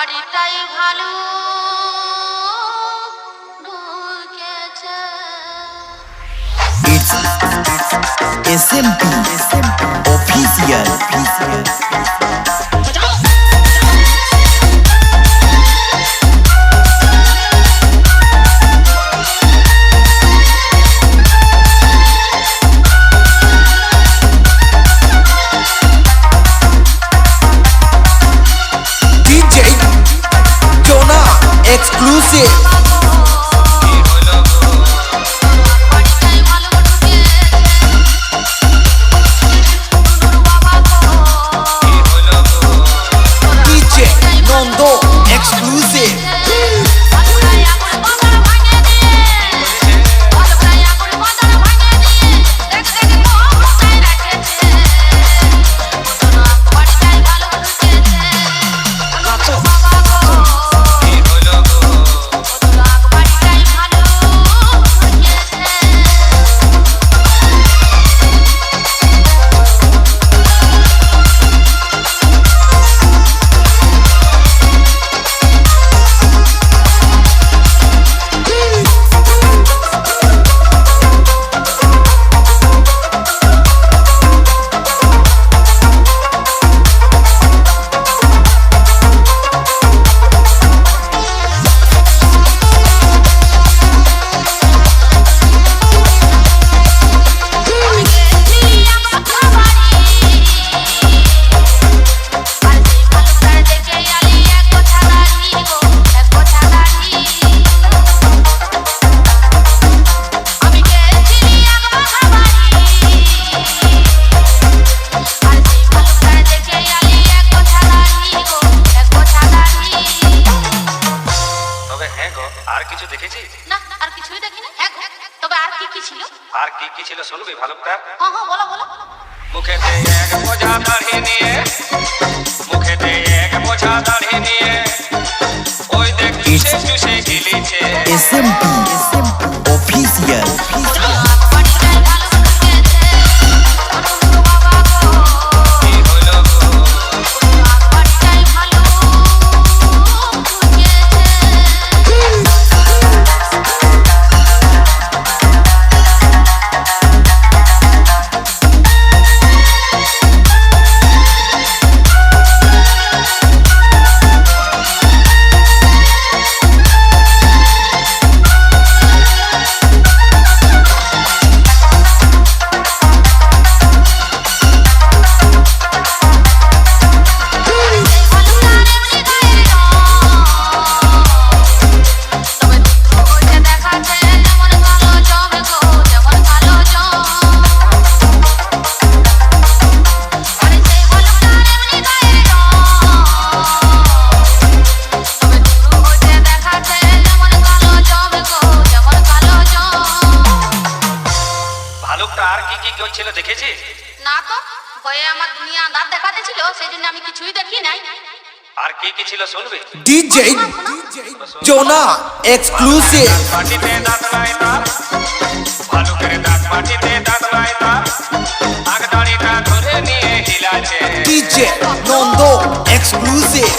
বাড়িটাই ভালো ঢুকেছে। It's SMP official. DJ Jonah exclusive. Exclusive. আর কিছু দেখেছিস? না, আর কিছুই দেখিনি। তবে আর কি কি ছিল? আর কি কি ছিল শুনবি ভালুকটা? হ্যাঁ হ্যাঁ, বলো বলো। মুখেতে এক বোঝা দাড়ি নিয়ে, মুখেতে এক বোঝা দাড়ি নিয়ে, ওই দেখ চুষে চুষে গিলিছে। SMP official. কি হলো গো? ভালুকটা আর কি কি করছিল দেখেছিস? না তো, ভয়ে আমার দুনিয়া দাঁত দেখাতে ছিল, সেই জন্য আমি কিছুই দেখি নাই। আর কি কি ছিল শুনবি? DJ Jonah exclusive. পাটিতে দাঁত নাই তার, ভালুকের দাঁত পাটিতে দাঁত নাই তার, আগ দাড়িটা ধরে নিয়ে হিলাছে। DJ Nondo exclusive.